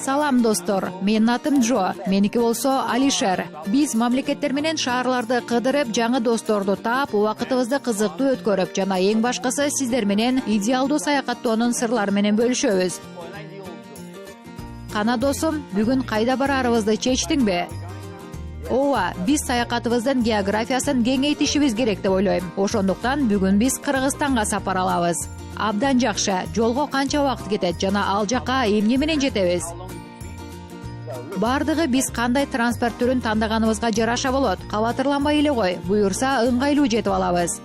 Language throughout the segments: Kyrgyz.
Салам достор, менин атым Джо, меники болсо Алишер. Биз мамлекеттер менен шаарларды кыдырып, жаңы досторду таап, убакытыбызды кызыктуу өткөрүп жана эң башкысы сиздер менен идеалдуу саякаттоонун сырлары менен бөлүшөбүз. Кана досум, бүгүн кайда барарыбызды чечтиңби? Ооба, биз саякатыбыздын географиясын кеңейтишибиз керек деп ойлойм. Ошондуктан бүгүн биз Кыргызстанга сапар алабыз. Абдан жакшы. Жолго канча убакыт кетет жана ал жака эмне менен жетебиз? Бардыгы биз кандай транспорт түрүн тандаганыбызга жараша болот. Кабатырланбай эле кой, буюрса ыңгайлуу жетип алабыз.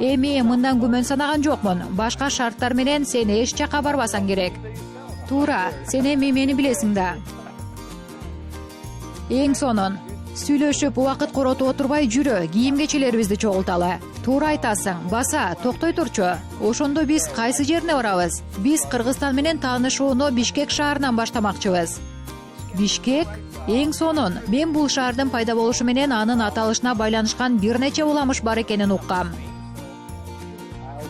Эми мындан күмөн санаган жокмун. Башка шарттар менен сен эч жака барбасаң керек. Туура, сен эми мени билесиң да. Эң сонун, сүйлөшүп убакыт коротуп отурбай жүрө, кийим-кечелерибизди чогулталы. Туура айтасың, баса, токтой турчу. Ошондо биз кайсы жерине барабыз? Биз Кыргызстан менен таанышууну Бишкек шаарынан баштамакчыбыз. Бишкек? Эң сонун. Мен бул шаардын пайда болушу менен анын аталышына байланышкан бир нече уламыш бар экенин уккам.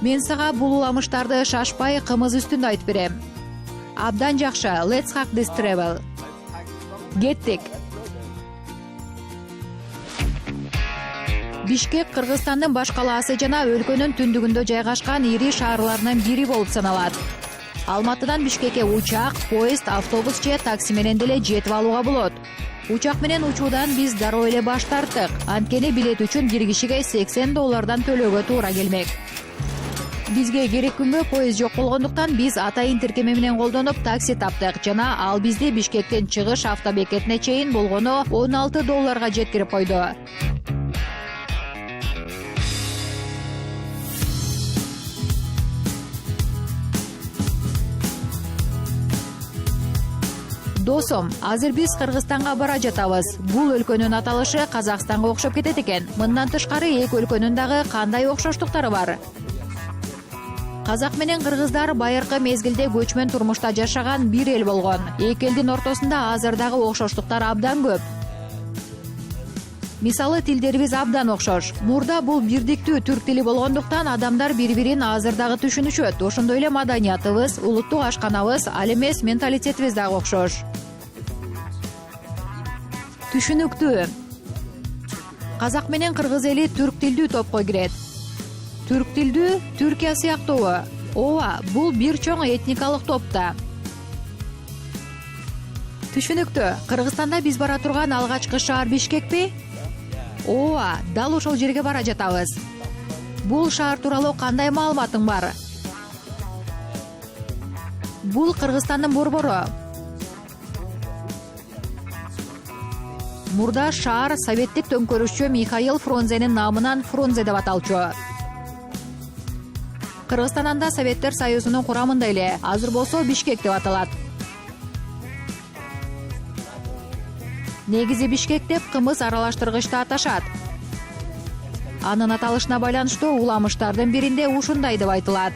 Мен сага бул уламыштарды шашпай кымыз үстүндө айтып берем. Абдан жакшы, let's hack this travel. Кеттик. Бишкек Кыргызстандын баш калаасы жана өлкөнүн түндүгүндө жайгашкан ири шаарларынын бири болуп саналат. Алматыдан Бишкекке учак, поезд, автобус же такси менен деле жетип алууга болот. Учак менен учуудан биз дароо эле баш тарттык. Анткени билет үчүн бир кишиге $80 төлөөгө туура келмек. Бизге кереккүнгө поезд жок болгондуктан биз атайын тиркеме менен колдонуп такси таптык жана ал бизди Бишкектен чыгыш автобекетине чейин болгону $16 жеткирип койду. Досум, азыр биз Кыргызстанга бара жатабыз. Бул өлкөнүн аталышы Казакстанга окшоп кетет экен. Мындан тышкары эки өлкөнүн дагы кандай окшоштуктары бар? Казак менен кыргыздар байыркы мезгилде көчмөн турмушта жашаган бир эл болгон. Эки элдин ортосунда азыр дагы окшоштуктар абдан көп. Мисалы, тилдерибиз абдан окшош. Мурда бул бирдиктүү түрк тили болгондуктан адамдар бири-бирин азыр дагы түшүнүшөт. Ошондой эле маданиятыбыз, улуттук ашканабыз, ал эмес менталитетибиз дагы окшош. Түшүнүктүү. Казак менен кыргыз эли түрк тилдүү топко кирет. Түрк тилдүү Түркия сыяктуубу? Ооба, бул бир чоң этникалык топ да. Түшүнүктүү. Кыргызстанда биз бара турган алгачкы шаар Бишкекпи? Ооба, дал ошол жерге бара жатабыз. Бул шаар тууралуу кандай маалыматың бар? Бул Кыргызстандын борбору. Мурда шаар советтик төңкөрүшчү Михаил Фрунзенин намынан Фрунзе деп аталчу. Кыргызстан анда Советтер Союзунун курамында эле, азыр болсо Бишкек деп аталат. Негизи Бишкек деп кымыз аралаштыргычты аташат. Анын аталышына байланыштуу уламыштардын биринде ушундай деп айтылат.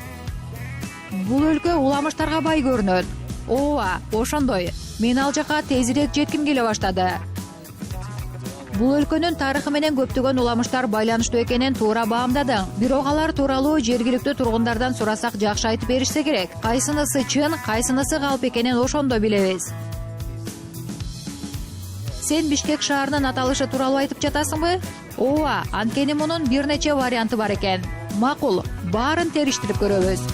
Бул өлкө уламыштарга бай көрүнөт. Ооба, ошондой. Мен ал жака тезирээк жетким келе баштады. Бул өлкөнүн тарыхы менен көптөгөн уламыштар байланыштуу экенин туура баамдадың. Бирок алар тууралуу жергиликтүү тургундардан сурасак жакшы айтып беришсе керек. Кайсынысы чын, кайсынысы калп экенин ошондо билебиз. Сен Бишкек шаарынын аталышы тууралуу айтып жатасыңбы? Ооба, анткени мунун бир нече варианты бар экен. Макул, баарын териштирип көрөбүз.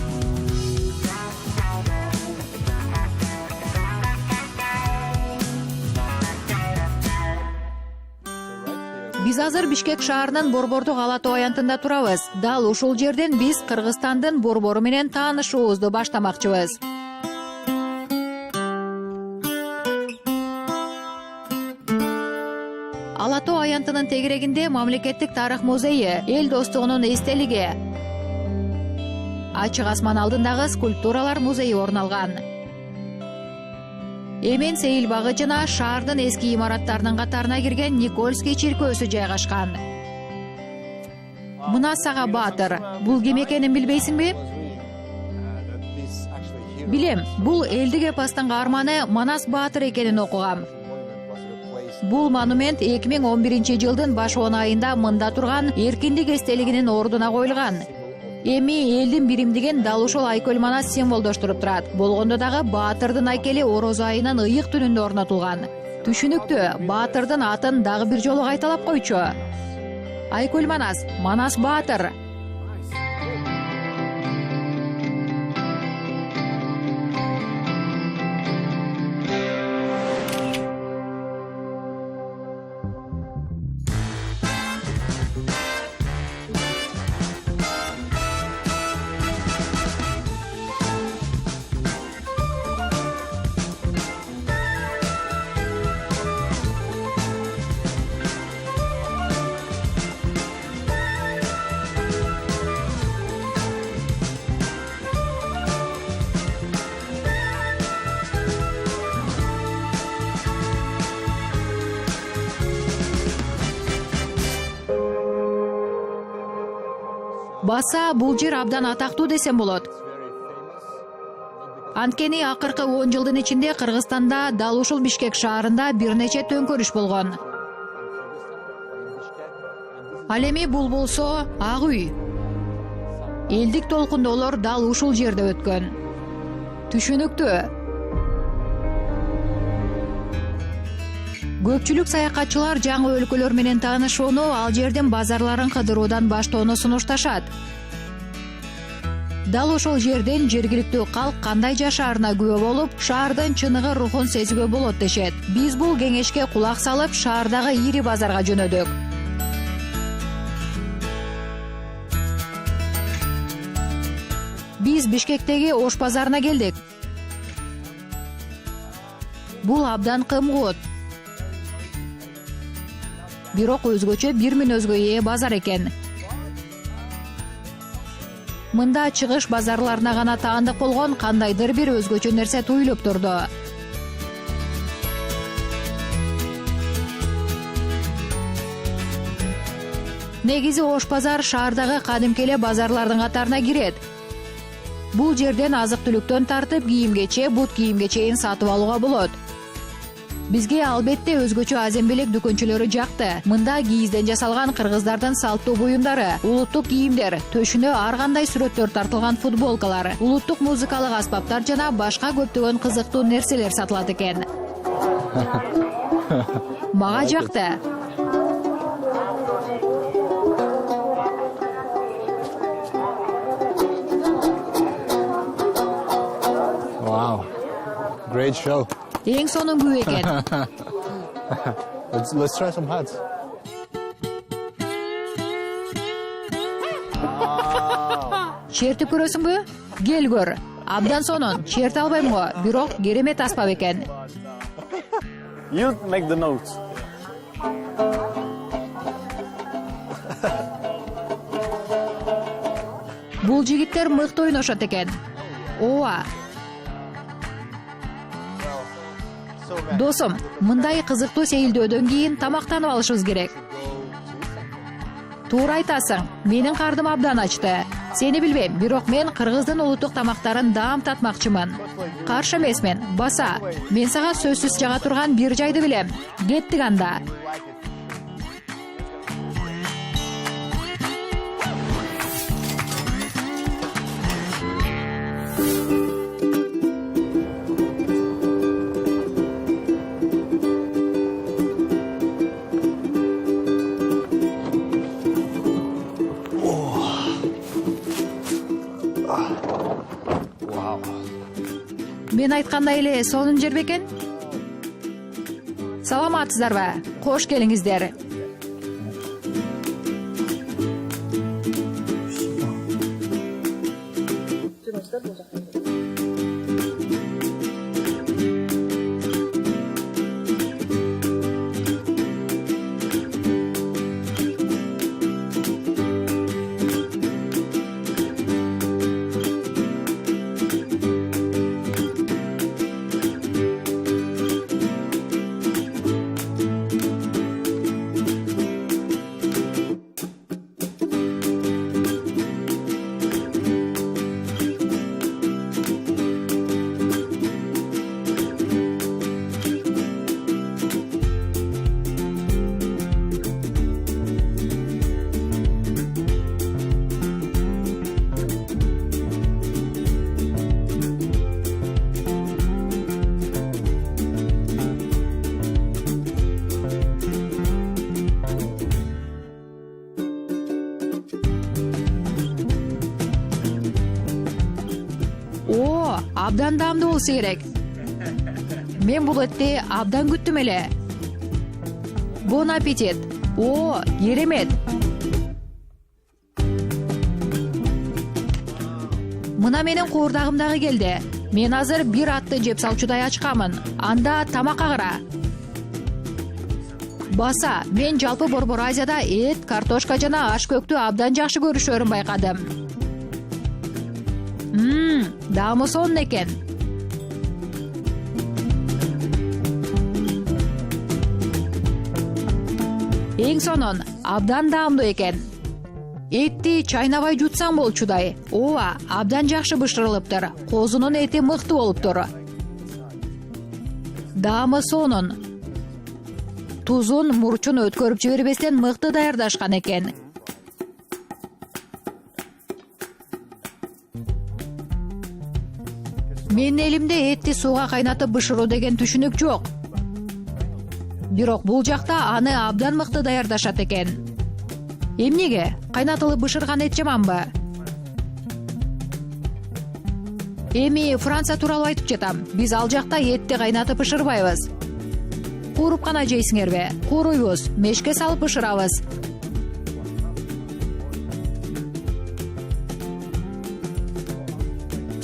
Биз азыр Бишкек шаарынын Борбордук Ала Тоо аянтында турабыз. Дал ушул жерден биз Кыргызстандын борбору менен таанышуубузду баштамакчыбыз. Ала Тоо аянтынын тегерегинде мамлекеттик тарых музейи, эл достугунун эстелиги, ачык асман алдындагы скульптуралар музейи орун алган. Эмен Сейил багы жана шаардын эски имараттарынын катарына кирген Никольский чиркөөсү жайгашкан. Мына сага баатыр. Бул ким экенин билбейсиңби? Билем, бул элдик эпостун каарманы Манас Баатыр экенин окугам. Бул монумент 2011 жылдын баш 10 айында мында турган эркиндик эстелигинин ордуна коюлган. Эми элдин биримдигин дал ушул Айкөл Манас символдоштуруп турат. Болгондо дагы Баатырдын айкели орозо айынын ыйык түнүндө орнотулган. Түшүнүктүү, Баатырдын атын дагы бир жолу кайталап койчу. Айкөл Манас, Манас Баатыр. Баса бул жер абдан атактуу десем болот. Анткени акыркы 10 жылдын ичинде Кыргызстанда дал ушул Бишкек шаарында бир нече төңкөрүш болгон. Ал эми бул болсо Ак үй. Элдик толкундоолор дал ушул жерде өткөн. Түшүнүктүү. Көпчүлүк саякатчылар жаңы өлкөлөр менен таанышууну, ал жердин базарларын кыдыруудан баштоону сунушташат. Дал ошол жерден жергиликтүү калк кандай жашаарына күбө болуп, шаардын чыныгы рухун сезүүгө болот дешет. Биз бул кеңешке кулак салып, шаардагы ири базарга жөнөдүк. Биз Бишкектеги Ош базарына келдик. Бул абдан кымгут. Бирок өзгөчө бир мүнөзгө ээ базар экен. Мында чыгыш базарларына гана таандык болгон кандайдыр бир өзгөчө нерсе туюлуп турду. Негизи Ош базар шаардагы кадимки эле базарлардын катарына кирет. Бул жерден азык-түлүктөн тартып кийимгече, бут кийимге чейин сатып алууга болот. Бизге албетте өзгөчө азембелек дүкөнчөлөрү жакты. Мында кийизден жасалган кыргыздардын салттуу буюмдары, улуттук кийимдер, төшүнө ар кандай сүрөттөр тартылган футболкалар, улуттук музыкалык аспаптар жана башка көптөгөн кызыктуу нерселер сатылат экен. Мага жакты. Wow. Great show. Эң сонуңгу экен. Let's try some hats. Чертип көрөсүңбү? Кел көр. Абдан сонун. Черте албайм го, бирок керемет аспап экен. You make the notes. Бул жигиттер мыкты ойношот экен. Ооба. Досум, мындай кызыктуу сейилдөөдөн кийин тамактанып алышыбыз керек. Туура айтасың, менин кардым абдан ачты. Сени билбейм, бирок мен кыргыздын улуттук тамактарын даам татмакчымын. Каршы эмесмин, баса. Мен сага сөзсүз жага турган бир жайды билем. Кеттик анда. Мен айткандай эле сонун жер бекен? Саламатсыздарбы? Кош келиңиздер. абдан даамдуу болсо керек. Мен бул этти абдан күттүм эле. Бон аппетит. О, керемет. Мына менин куурдагым дагы келди. Мен азыр бир атты жеп салчудай ачкамын. Анда тамакка кара. Баса, мен жалпы Борбор Азияда эт, картошка жана аш көктү абдан жакшы көрүшөрүн байкадым. Даамы сонун экен. Эң сонун, абдан даамдуу экен. Этти чайнабай жутсаң болчудай. Ооба, абдан жакшы бышырылыптыр. Козунун эти мыкты болуптур. Даамы сонун. Тузун, мурчун өткөрүп жибербестен мыкты даярдашкан экен. Менин элимде этти сууга кайнатып бышыруу деген түшүнүк жок. Бирок бул жакта аны абдан мыкты даярдашат экен. Эмнеге? Кайнатылып бышырган эт жаманбы? Эми Франция тууралуу айтып жатам. Биз ал жакта этти кайнатып бышырбайбыз. Кууруп гана жейсиңерби? Кууруйбуз, мешке салып бышырабыз.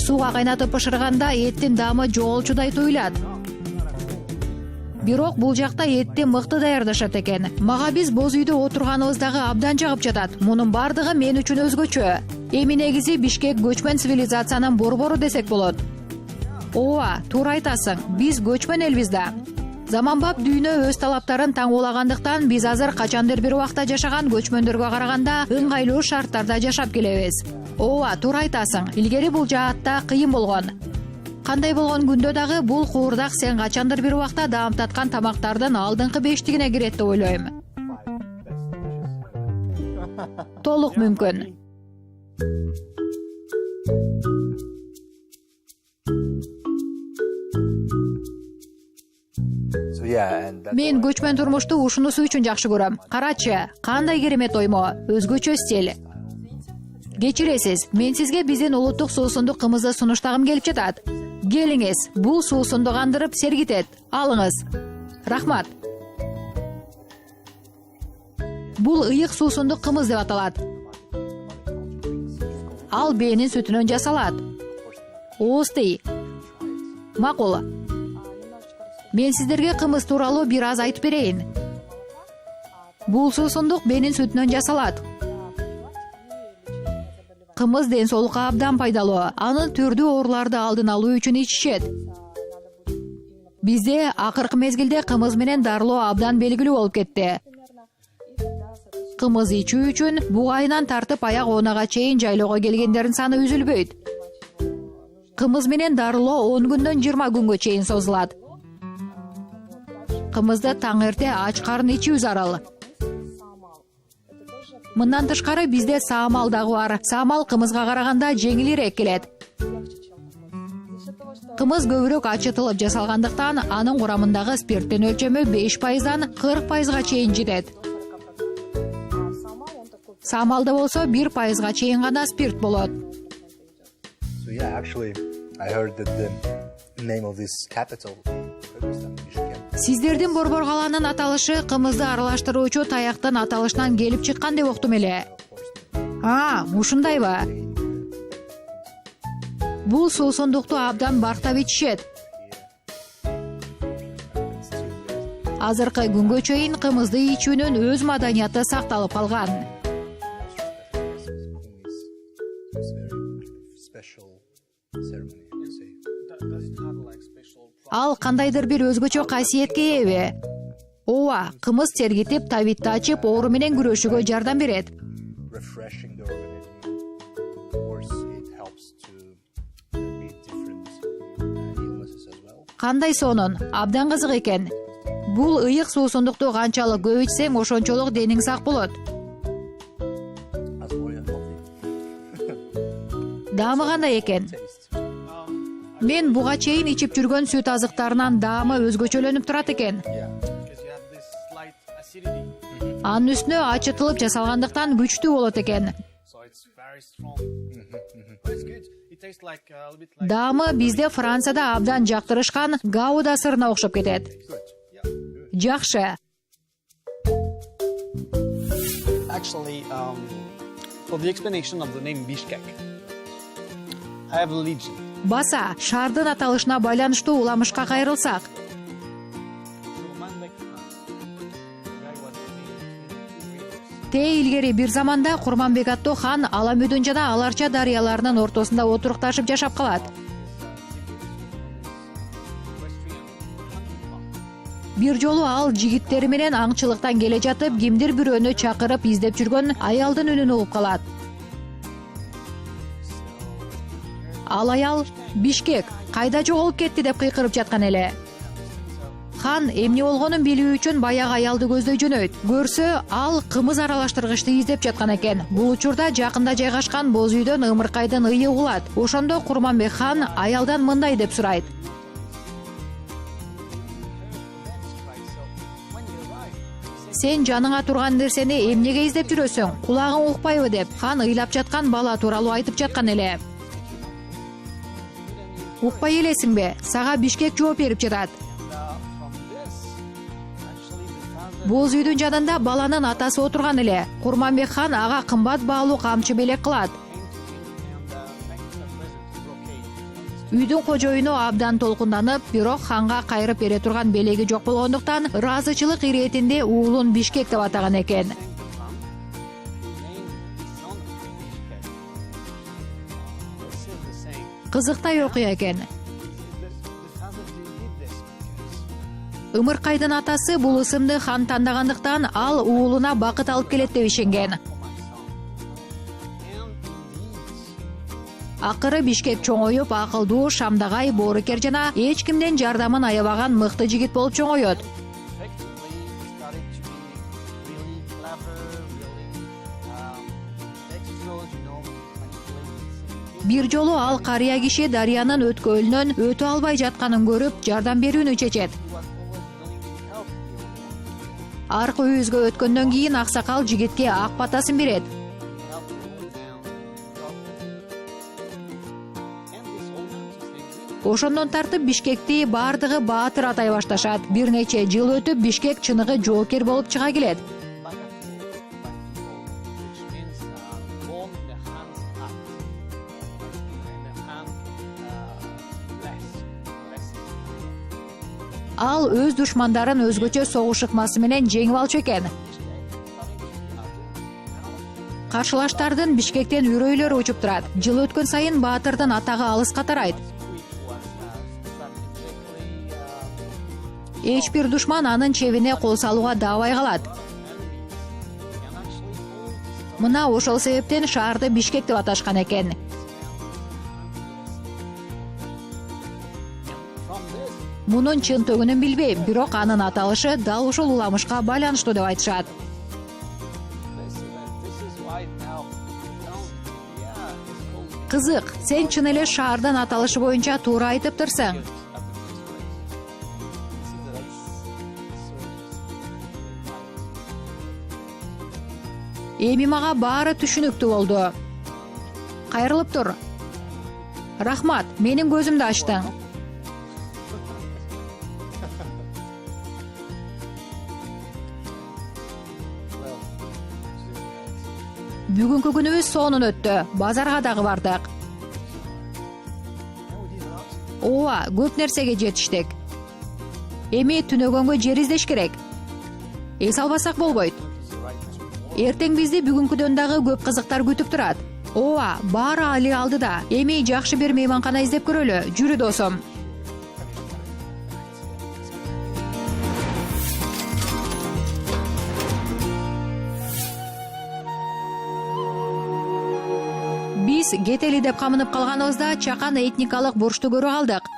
Сууга кайнатып бышырганда эттин даамы жоголчудай туюлат. Бирок бул жакта этти мыкты даярдашат экен. Мага биз боз үйдө отурганыбыз дагы абдан жагып жатат. Мунун бардыгы мен үчүн өзгөчө. Эми негизи Бишкек көчмөн цивилизациянын борбору десек болот. Ооба, туура айтасың. Биз көчмөн элбиз да. Заманбап дүйнө өз талаптарын таңуулагандыктан биз азыр качандыр бир убакта жашаган көчмөндөргө караганда ыңгайлуу шарттарда жашап келебиз. Ооба, туура айтасың. Илгери бул жаатта кыйын болгон. Кандай болгон күндө дагы бул куурдак сен качандыр бир убакта даам таткан тамактардын алдыңкы бештигине кирет деп ойлойм. Толук мүмкүн. Мен көчмөн турмушту ушунусу үчүн жакшы көрөм. Карачы, кандай керемет оймо, өзгөчө стиль. Кечиресиз, мен сизге биздин улуттук суусундук кымызды сунуштагым келип жатат. Келиңиз, бул суусунду кандырып сергитет. Алыңыз. Рахмат. Бул ыйык суусундук кымыз деп аталат. Ал бээнин сүтүнөн жасалат. Оостей. Макул. Мен сиздерге кымыз тууралуу бир аз айтып берейин. Бул суусундук бээнин сүтүнөн жасалат. Кымыз ден соолукка абдан пайдалуу. Анын түрдүү ооруларды алдын алуу үчүн ичишет. Бизде акыркы мезгилде кымыз менен дарылоо абдан белгилүү болуп кетти. Кымыз ичүү үчүн бугайынан тартып аяк оонага чейин жайлоого келгендердин саны үзүлбөйт. Кымыз менен дарылоо 10 күндөн 20 күнгө чейин созулат. Кымызды таң эрте ач карын ичүү зарыл. Мындан тышкары бизде саамал дагы бар. Саамал кымызга караганда жеңилирээк келет. Кымыз көбүрөөк ачытылып жасалгандыктан анын курамындагы спирттин өлчөмү 5%дан 40%га чейин жетет. Саамалда болсо 1%га чейин гана спирт болот. Сиздердин Борбор калаанын аталышы кымызды аралаштыруучу таяктын аталышынан келип чыккан деп уктум эле. Ушундайбы? Бул суусундукту абдан бактап ичишет. Азыркы күнгө чейин кымызды ичүүнүн өз маданияты сакталып калган. Ал кандайдыр бир өзгөчө касиетке ээби. Ооба, кымыз сергитип, табитти ачып, оору менен күрөшүүгө жардам берет. Кандай сонун, абдан кызык экен. Бул ыйык суусундукту канчалык көп ичсең, ошончолук дениң сак болот. Даамы кандай экен? Мен буга чейин ичип жүргөн сүт азыктарынан даамы өзгөчөлөнүп турат экен. Анын үстүнө ачытылып жасалгандыктан күчтүү болот экен. даамы бизде Францияда абдан жактырышкан гауда сырына окшоп кетет. Жакшы. Actually, for the explanation of the name Bishkek, I have a legend. Баса, шаардын аталышына байланыштуу уламышка кайрылсак. Те илгери бир заманда Курманбек аттуу хан Аламүдүн жана Аларча дарыяларынын ортосунда отурукташып жашап калат. Бир жолу ал жигиттери менен аңчылыктан келе жатып, кимдир бирөөнү чакырып издеп жүргөн аялдын үнүн угуп калат. Ал аял Бишкек кайда жоголуп кетти деп кыйкырып жаткан эле. Хан эмне болгонун билүү үчүн баягы аялды көздөй жөнөйт. Көрсө, ал кымыз аралаштыргычты издеп жаткан экен. Бул учурда жакында жайгашкан боз үйдөн ымыркайдын ыйы угулат. Ошондо Курманбек хан аялдан мындай деп сурайт. Сен жаныңа турган нерсени эмнеге издеп жүрөсүң? Кулагың укпайбы деп хан ыйлап жаткан бала тууралуу айтып жаткан эле. Укпай элесиңби? Сага Бишкек жооп берип жатат. Боз үйдүн жанында баланын атасы отурган эле. Курманбек хан ага кымбат баалуу камчы белек кылат. Үйдүн кожоюну абдан толкунданып, бирок ханга кайрып бере турган белеги жок болгондуктан ыраазычылык иретинде уулун Бишкек деп атаган экен. Кызыктай окуя экен. Ымыркайдын атасы бул ысымды хан тандагандыктан ал уулуна бакыт алып келет деп ишенген. Акыры Бишкек чоңоюп, акылдуу, шамдагай, боорукер жана эч кимден жардамын аябаган мыкты жигит болуп чоңоет. Бир жолу ал карыя киши дарыянын өткөлүнөн өтө албай жатканын көрүп, жардам берүүнү чечет. Аркы үйүзгө өткөндөн кийин аксакал жигитке ак батасын берет. Ошондон тартып Бишкекти бардыгы баатыр атай башташат. Бир нече жыл өтүп Бишкек чыныгы жоокер болуп чыга келет. Ал өз душмандарын өзгөчө согуш ыкмасы менен жеңип алчу экен. Каршылаштардын Бишкектен үрөйлөрү учуп турат. Жыл өткөн сайын баатырдын атагы алыска тарайт. Эч бир душман анын чебине кол салууга даабай калат. Мына ошол себептен шаарды Бишкек деп аташкан экен. Мунун чын төгүнүн билбейм, бирок анын аталышы дал ушул уламышка байланыштуу деп айтышат. Кызык, сен чын эле шаардын аталышы боюнча туура айтыптырсың. Эми мага баары түшүнүктүү болду. Кайрылып тур. Рахмат, менин көзүмдү ачтың. Бүгүнкү күнүбүз сонун өттү. Базарга дагы бардык. Ооба, көп нерсеге жетиштик. Эми түнөгөнгө жер издеш керек. Эс албасак болбойт. Эртең бизди бүгүнкүдөн дагы көп кызыктар күтүп турат. Ооба, баары али алдыда. Эми жакшы бир мейманкана издеп көрөлү. Жүрү досум. Биз кетели деп камынып калганыбызда чакан этникалык бурчту көрө калдык.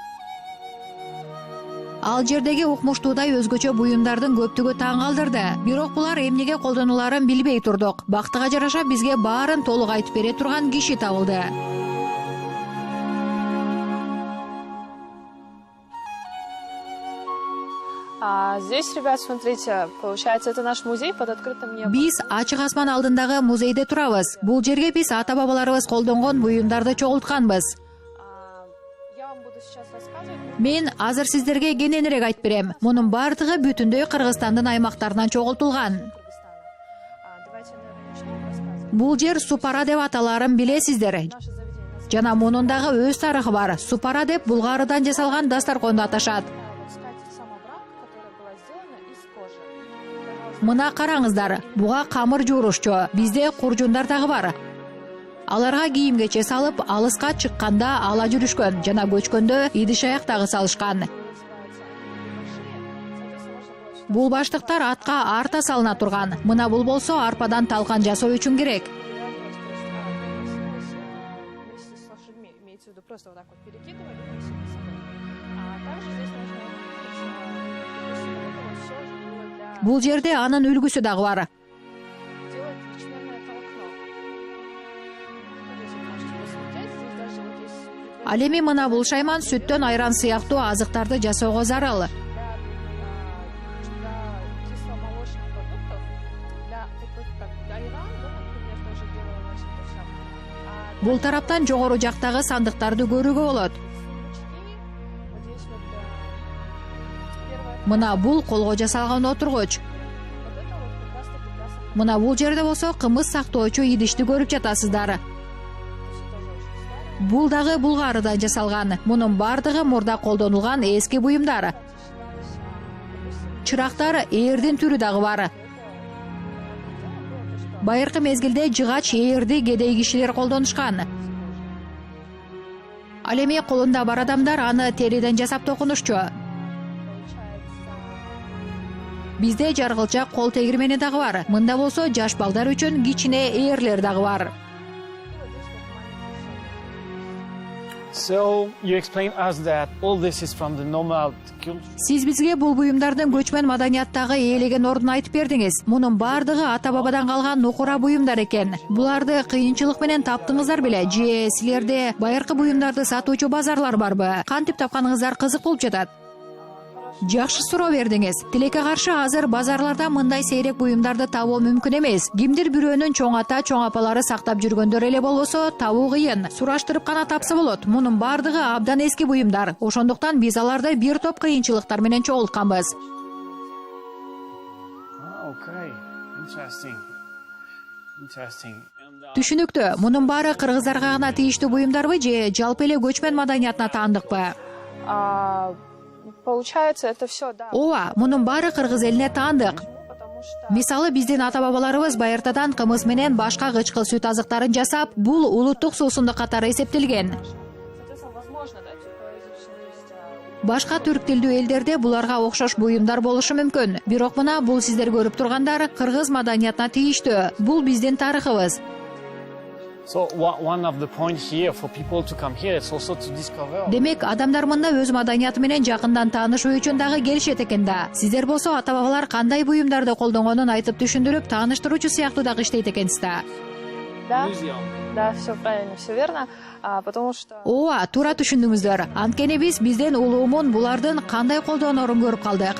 Ал жердеги укмуштуудай өзгөчө буюмдардын көптүгү таң калдырды. Бирок булар эмнеге колдонуларын билбей турдук. Бактыга жараша бизге баарын толук айтып бере турган киши табылды. Здесь, ребят, смотрите, получается, это наш музей под открытым небом. Биз ачык асман алдындагы музейде турабыз. Бул жерге биз ата-бабаларыбыз колдонгон буюмдарды чогултканбыз. Мен азыр сиздерге кененирээк айтып берем. Мунун бардыгы бүтүндөй Кыргызстандын аймактарынан чогултулган. Бул жер Супара деп аталарын билесиздер. Жана мунун дагы өз тарыхы бар. Супара деп булгарыдан жасалган дастарконду аташат. Мына караңыздар, буга камыр жуурушчу. Бизде куржундар дагы бар. Аларга кийим-кече салып, алыска чыкканда ала жүрүшкөн жана көчкөндө идиш аяк дагы салышкан. Бул баштыктар атка арта салына турган. Мына бул болсо арпадан талкан жасоо үчүн керек. Бул жерде анын үлгүсү дагы бар. Ал эми мына бул шайман сүттөн айран сыяктуу азыктарды жасоого зарыл. Бул тараптан жогору жактагы сандыктарды көрүүгө болот. Мына бул колго жасалган отургуч. Мына бул жерде болсо кымыз сактоочу идишти көрүп жатасыздар. Бул дагы булгарыдан жасалган. Мунун бардыгы мурда колдонулган эски буюмдар. Чырактар ээрдин түрү дагы бар. Байыркы мезгилде жыгач ээрди кедей кишилер колдонушкан. Ал эми колунда бар адамдар аны териден жасап токунушчу. Бизде жаргылчак кол тегирмени дагы бар. Мында болсо жаш балдар үчүн кичине ээрлер дагы бар. So you explain us that all this is from the nomad culture. Сиз бизге бул буюмдардын көчмөн маданияттагы ээлеген ордун айтып бердиңиз. Мунун бардыгы ата-бабадан калган нукура буюмдар экен. Буларды кыйынчылык менен таптыңыздар беле? Же силерде байыркы буюмдарды сатуучу базарлар барбы? Кантип тапканыңыздар кызык болуп жатат. Жакшы суроо бердиңиз. Тилекке каршы азыр базарларда мындай сейрек буюмдарды табуу мүмкүн эмес. Кимдир бирөөнүн чоң ата, чоң апалары сактап жүргөндөр эле болбосо табуу кыйын. Сураштырып гана тапса болот. Мунун бардыгы абдан эски буюмдар. Ошондуктан биз аларды бир топ кыйынчылыктар менен чогултканбыз. Okay, interesting. Түшүнүктүү. Мунун баары кыргыздарга гана тийиштүү буюмдарбы же жалпы эле көчмөн маданиятына таандыкпы? Получается, это все, да. Ооба, мунун баары кыргыз элине таандык. Мисалы биздин ата-бабаларыбыз байыртадан кымыз менен башка кычкыл сүт азыктарын жасап, бул улуттук суусундук катары эсептелген. Башка түрк тилдүү элдерде буларга окшош буюмдар болушу мүмкүн. Бирок мына бул сиздер көрүп тургандар кыргыз маданиятына тийиштүү. Бул биздин тарыхыбыз. So one of the points here for people to come here is also to discover. Демек, адамдар мында өз маданияты менен жакындан таанышуу үчүн дагы келишет экен да. Сиздер болсо ата-бабалар кандай буюмдарды колдонгонун айтып түшүндүрүп, тааныштыруучу сыяктуу дагы иштейт экенсиз да. Да, все правильно, все верно, потому что... Ооба, туура түшүндүңүздөр. Анткени биз бизден улуумун булардын кандай колдоонорун көрүп калдык.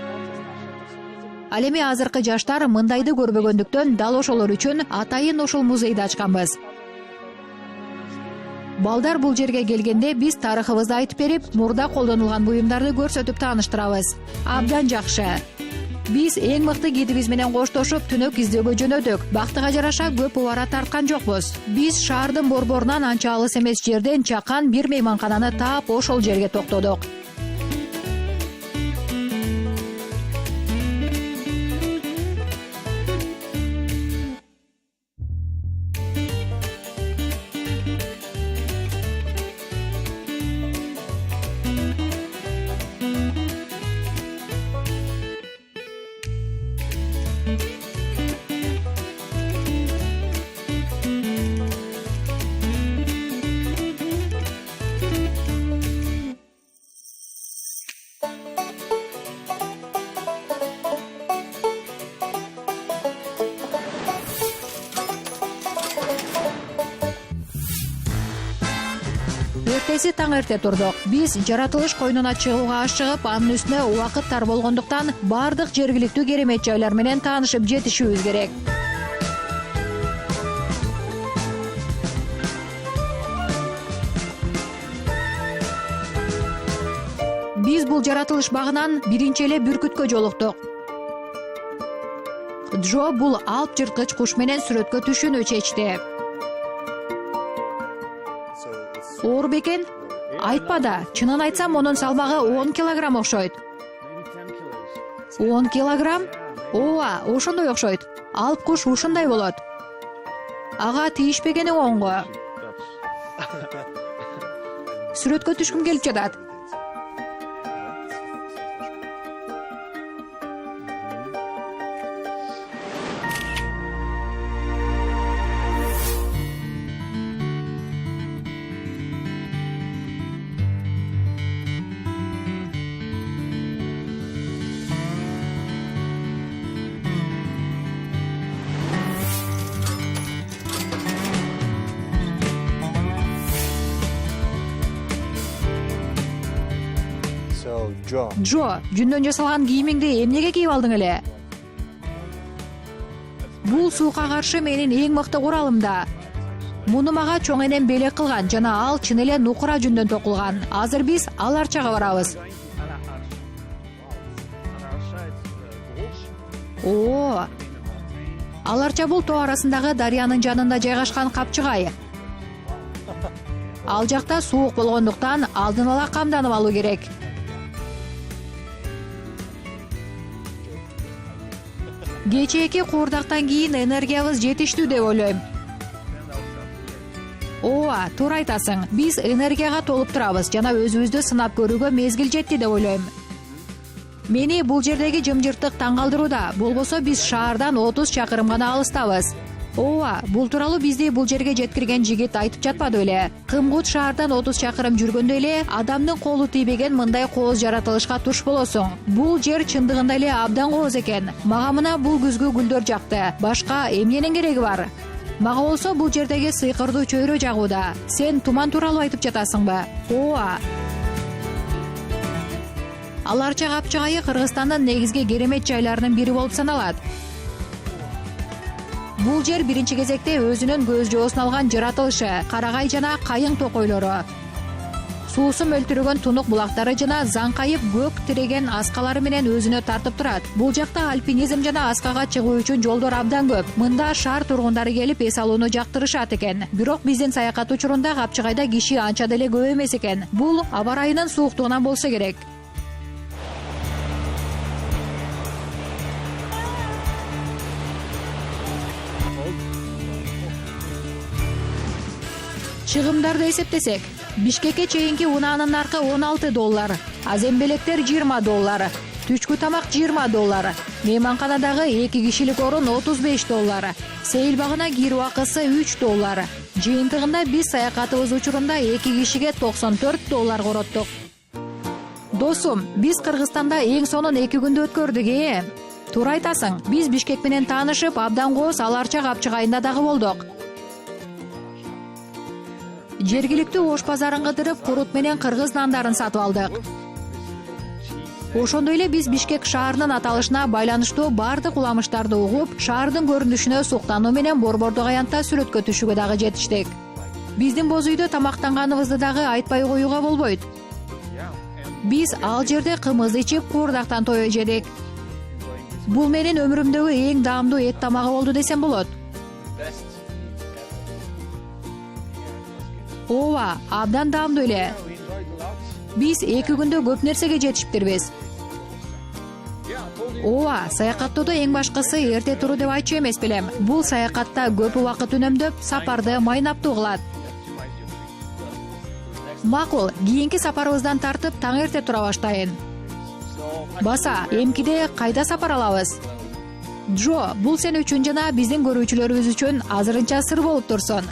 Ал эми азыркы жаштар мындайды көрбөгөндүктөн дал ошолор үчүн атайын ушул музейди ачканбыз. Балдар бул жерге келгенде биз тарыхыбызды айтып берип, мурда колдонулган буюмдарды көрсөтүп тааныштырабыз. Абдан жакшы. Биз эң мыкты гидибиз менен коштошуп түнөк издөөгө жөнөдүк. Бактыга жараша көп убара тарткан жокпуз. Биз шаардын борборунан анча алыс эмес жерден чакан бир мейманкананы таап, ошол жерге токтодук. Эртеси таң эрте турдук. Биз жаратылыш койнуна чыгууга ашыгып, анын үстүнө убакыт тар болгондуктан бардык жергиликтүү керемет жайлар менен таанышып жетишибиз керек. Биз бул жаратылыш багынан биринчи эле бүркүткө жолуктук. Джо бул алп жырткыч куш менен сүрөткө түшүүнү чечти. Оор бекен? Айтпа да, чынын айтсам, монун салмагы 10 килограмм окшойт. 10 килограмм? Ооба, ошондой окшойт. Алп куш ушундай болот. Ага тийишпегени оңго. Сүрөткө түшкүм келип жатат. Джо, жүндөн жасалган кийимиңди эмнеге кийип алдың эле? Бул суукка каршы менин эң мыкты куралым да. Муну мага чоң энем белек кылган жана ал чын эле нукура жүндөн токулган. Азыр биз ал арчага барабыз. О, ал арча бул тоо арасындагы дарыянын жанында жайгашкан капчыгай. Ал жакта суук болгондуктан алдын ала камданып алуу керек. Кечээки куурдактан кийин энергиябыз жетиштүү деп ойлойм. Ооба, туура айтасың. Биз энергияга толуп турабыз жана өзүбүздү сынап көрүүгө мезгил жетти деп ойлойм. Мени бул жердеги жымжырттык таң калтырууда. Болбосо биз шаардан 30 чакырым гана алыстабыз. Ооба, бул тууралуу бизди бул жерге жеткирген жигит айтып жатпады беле? Кымгут шаардан 30 чакырым жүргөндө эле адамдын колу тийбеген мындай кооз жаратылышка туш болосуң. Бул жер чындыгында эле абдан кооз экен. Мага мына бул күзгү гүлдөр жакты. Башка эмненин кереги бар? Мага болсо бул жердеги сыйкырдуу чөйрө жагууда. Сен туман тууралуу айтып жатасыңбы? Ооба. Ал арча капчыгайы Кыргызстандын негизги керемет жайларынын бири болуп саналат. Бул жер биринчи кезекте өзүнүн көз жоосун алган жаратылышы, карагай жана кайың токойлору. Суусу мөлтүрөгөн тунук булактары жана заңкайып көк тиреген аскалары менен өзүнө тартып турат. Бул жакта альпинизм жана аскага чыгуу үчүн жолдор абдан көп. Мында шаар тургундары келип эс алууну жактырышат экен. Бирок биздин саякат учурунда капчыгайда киши анча деле көп эмес экен. Бул аба ырайынын сууктугунан болсо керек. Чыгымдарды эсептесек, Бишкекке чейинки унаанын наркы $16, азембелектер $20, түчкү тамак $20, мейманканадагы 2 кишилик орун $35, сейил багына кирүү акысы $3. Жыйынтыгында биз саякатыбыз учурунда 2 кишиге $94 короттук. Досум, биз Кыргызстанда эң сонун 2 күндү өткөрдүк. Туура айтасың, биз Бишкек менен таанышып, абдан кооз ал арча капчыгайында дагы болдук. Жергиликтүү ош базарын кыдырып, курут менен кыргыз нандарын сатып алдык. Ошондой эле биз Бишкек шаарынын аталышына байланыштуу бардык уламыштарды угуп, шаардын көрүнүшүнө суктануу менен борбордук аянтта сүрөткө түшүүгө дагы жетиштик. Биздин боз үйдө тамактанганыбызды дагы айтпай коюуга болбойт. Биз ал жерде кымыз ичип, куурдактан тое жедик. Бул менин өмүрүмдөгү эң даамдуу эт тамагы болду десем болот. Ооба, абдан даамдуу эле. Биз 2 күндө көп нерсеге жетиштирбиз. Ооба, саякаттоодо эң башкысы эрте туруу деп айтчу эмес белем. Бул саякатта көп убакыт үнөмдөп, сапарды майнаптуу кылат. Макул, кийинки сапарыбыздан тартып таң эрте тура баштайын. Баса, эмкиде кайда сапар алабыз? Джо, бул сен үчүн жана биздин көрүүчүлөрүбүз үчүн азырынча сыр болуп турсун.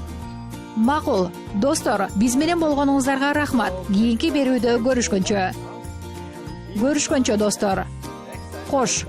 Макул, достор, биз менен болгонуңуздарга рахмат. Кийинки берүүдө көрүшкөнчө. Достор. Кош.